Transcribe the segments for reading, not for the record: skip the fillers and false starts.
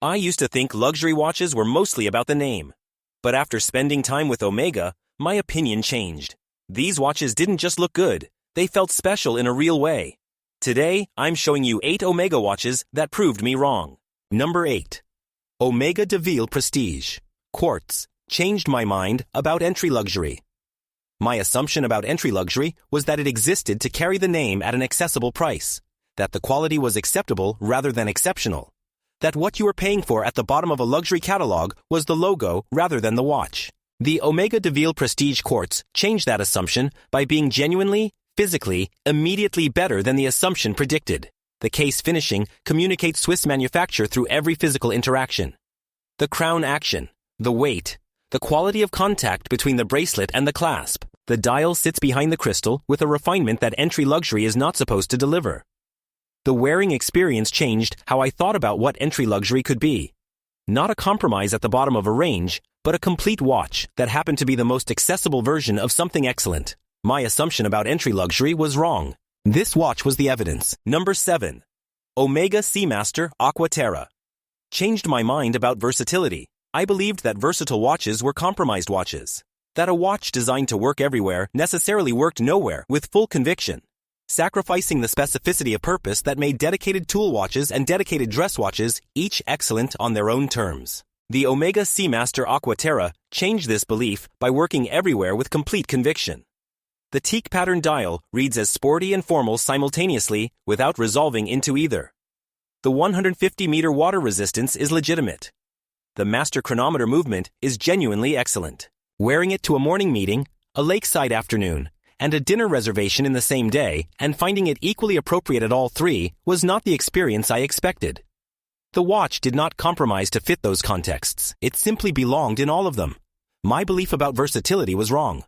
I used to think luxury watches were mostly about the name. But after spending time with Omega, my opinion changed. These watches didn't just look good, they felt special in a real way. Today, I'm showing you 8 Omega watches that proved me wrong. Number 8. Omega de Ville Prestige. Quartz. Changed my mind about entry luxury. My assumption about entry luxury was that it existed to carry the name at an accessible price, that the quality was acceptable rather than exceptional, that what you were paying for at the bottom of a luxury catalog was the logo rather than the watch. The Omega de Ville Prestige Quartz changed that assumption by being genuinely, physically, immediately better than the assumption predicted. The case finishing communicates Swiss manufacture through every physical interaction. The crown action, the weight, the quality of contact between the bracelet and the clasp. The dial sits behind the crystal with a refinement that entry luxury is not supposed to deliver. The wearing experience changed how I thought about what entry luxury could be. Not a compromise at the bottom of a range, but a complete watch that happened to be the most accessible version of something excellent. My assumption about entry luxury was wrong. This watch was the evidence. Number 7. Omega Seamaster Aqua Terra. Changed my mind about versatility. I believed that versatile watches were compromised watches. That a watch designed to work everywhere necessarily worked nowhere with full conviction, sacrificing the specificity of purpose that made dedicated tool watches and dedicated dress watches each excellent on their own terms. The Omega Seamaster Aqua Terra changed this belief by working everywhere with complete conviction. The teak pattern dial reads as sporty and formal simultaneously without resolving into either. The 150-meter water resistance is legitimate. The master chronometer movement is genuinely excellent. Wearing it to a morning meeting, a lakeside afternoon, and a dinner reservation in the same day, and finding it equally appropriate at all three, was not the experience I expected. The watch did not compromise to fit those contexts. It simply belonged in all of them. My belief about versatility was wrong.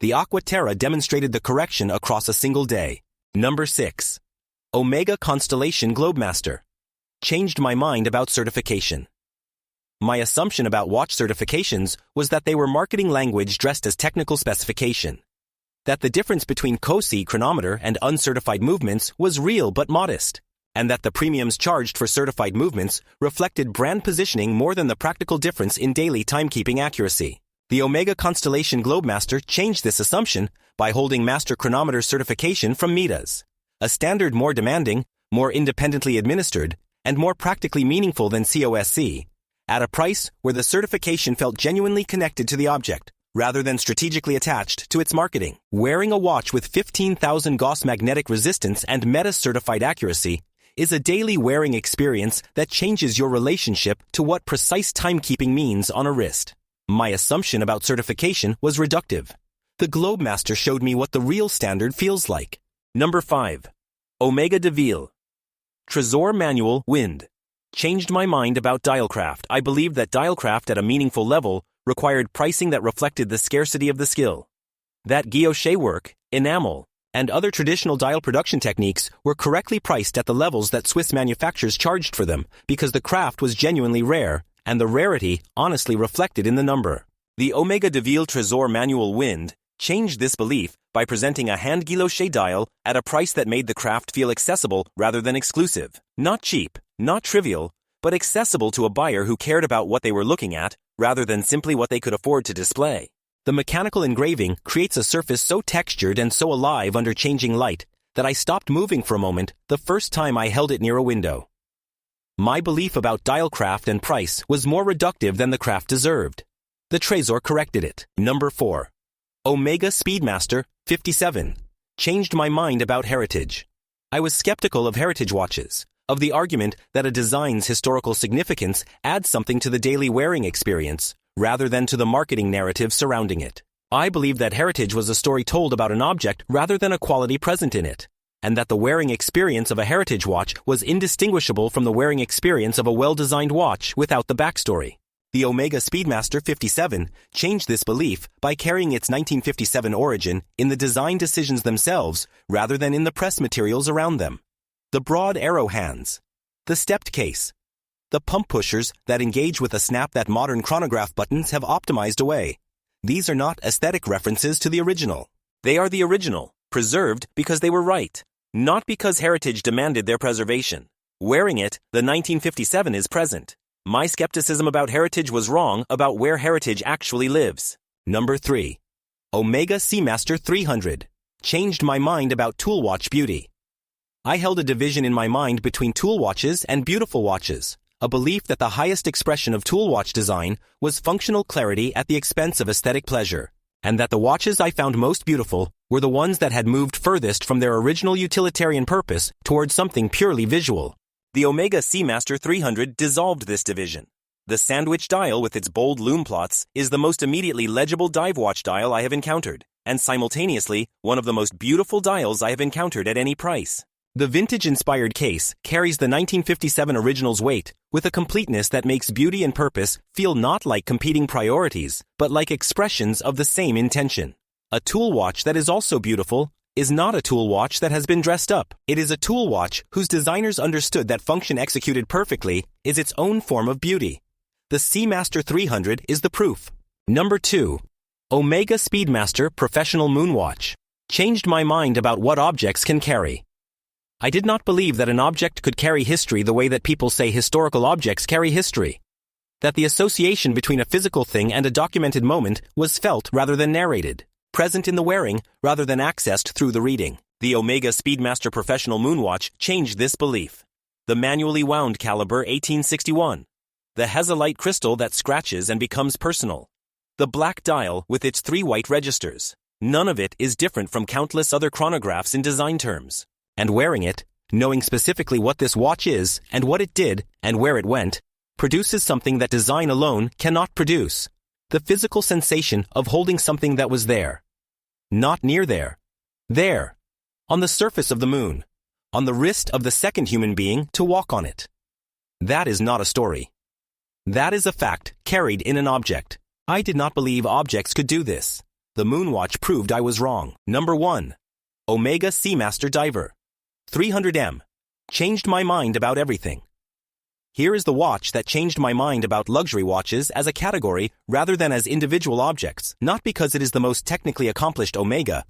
The Aqua Terra demonstrated the correction across a single day. Number 6. Omega Constellation Globemaster. Changed my mind about certification. My assumption about watch certifications was that they were marketing language dressed as technical specification. That the difference between COSI chronometer and uncertified movements was real but modest, and that the premiums charged for certified movements reflected brand positioning more than the practical difference in daily timekeeping accuracy. The Omega Constellation Globemaster changed this assumption by holding master chronometer certification from METAS, a standard more demanding, more independently administered, and more practically meaningful than COSC, at a price where the certification felt genuinely connected to the object, rather than strategically attached to its marketing. Wearing a watch with 15,000 Gauss magnetic resistance and METAS-certified accuracy is a daily wearing experience that changes your relationship to what precise timekeeping means on a wrist. My assumption about certification was reductive. The Globemaster showed me what the real standard feels like. Number 5. Omega de Ville. Tresor Manual Wind. Changed my mind about dialcraft. I believed that dialcraft at a meaningful level required pricing that reflected the scarcity of the skill. That guilloche work, enamel, and other traditional dial production techniques were correctly priced at the levels that Swiss manufacturers charged for them because the craft was genuinely rare, and the rarity honestly reflected in the number. The Omega de Ville Tresor Manual Wind changed this belief by presenting a hand guilloche dial at a price that made the craft feel accessible rather than exclusive. Not cheap, not trivial, but accessible to a buyer who cared about what they were looking at rather than simply what they could afford to display. The mechanical engraving creates a surface so textured and so alive under changing light that I stopped moving for a moment the first time I held it near a window. My belief about dial craft and price was more reductive than the craft deserved. The Tresor corrected it. Number 4. Omega Speedmaster 57. Changed my mind about heritage. I was skeptical of heritage watches, of the argument that a design's historical significance adds something to the daily wearing experience, rather than to the marketing narrative surrounding it. I believed that heritage was a story told about an object rather than a quality present in it, and that the wearing experience of a heritage watch was indistinguishable from the wearing experience of a well-designed watch without the backstory. The Omega Speedmaster 57 changed this belief by carrying its 1957 origin in the design decisions themselves rather than in the press materials around them. The broad arrow hands, the stepped case, the pump pushers that engage with a snap that modern chronograph buttons have optimized away. These are not aesthetic references to the original. They are the original, preserved because they were right, not because heritage demanded their preservation. Wearing it, the 1957 is present. My skepticism about heritage was wrong about where heritage actually lives. Number 3. Omega Seamaster 300. Changed my mind about tool watch beauty. I held a division in my mind between tool watches and beautiful watches, a belief that the highest expression of tool watch design was functional clarity at the expense of aesthetic pleasure, and that the watches I found most beautiful were the ones that had moved furthest from their original utilitarian purpose towards something purely visual. The Omega Seamaster 300 dissolved this division. The sandwich dial with its bold loom plots is the most immediately legible dive watch dial I have encountered, and simultaneously one of the most beautiful dials I have encountered at any price. The vintage-inspired case carries the 1957 original's weight with a completeness that makes beauty and purpose feel not like competing priorities, but like expressions of the same intention. A tool watch that is also beautiful is not a tool watch that has been dressed up. It is a tool watch whose designers understood that function executed perfectly is its own form of beauty. The Seamaster 300 is the proof. Number 2. Omega Speedmaster Professional Moonwatch. Changed my mind about what objects can carry. I did not believe that an object could carry history the way that people say historical objects carry history. That the association between a physical thing and a documented moment was felt rather than narrated, present in the wearing rather than accessed through the reading. The Omega Speedmaster Professional Moonwatch changed this belief. The manually wound caliber 1861. The Hezolite crystal that scratches and becomes personal. The black dial with its 3 white registers. None of it is different from countless other chronographs in design terms. And wearing it, knowing specifically what this watch is and what it did and where it went, produces something that design alone cannot produce. The physical sensation of holding something that was there. Not near there. There. On the surface of the moon. On the wrist of the second human being to walk on it. That is not a story. That is a fact carried in an object. I did not believe objects could do this. The Moonwatch proved I was wrong. Number 1. Omega Seamaster Diver. 300M. Changed my mind about everything. Here is the watch that changed my mind about luxury watches as a category rather than as individual objects, not because it is the most technically accomplished Omega.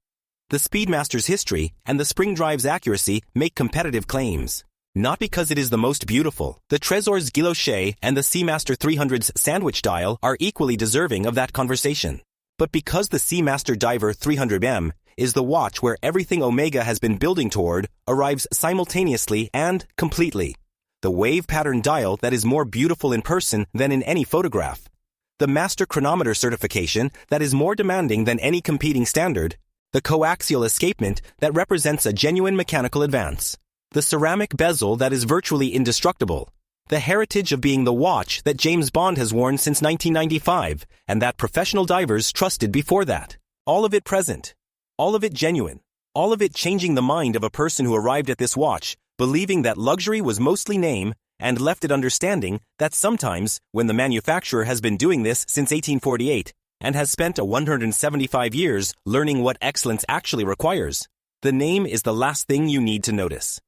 The Speedmaster's history and the spring drive's accuracy make competitive claims. Not because it is the most beautiful. The Tresor's guilloche and the Seamaster 300's sandwich dial are equally deserving of that conversation. But because the Seamaster Diver 300M is the watch where everything Omega has been building toward arrives simultaneously and completely. The wave pattern dial that is more beautiful in person than in any photograph. The master chronometer certification that is more demanding than any competing standard. The coaxial escapement that represents a genuine mechanical advance. The ceramic bezel that is virtually indestructible. The heritage of being the watch that James Bond has worn since 1995 and that professional divers trusted before that. All of it present. All of it genuine. All of it changing the mind of a person who arrived at this watch, believing that luxury was mostly name, and left it understanding that sometimes, when the manufacturer has been doing this since 1848, and has spent 175 years learning what excellence actually requires, the name is the last thing you need to notice.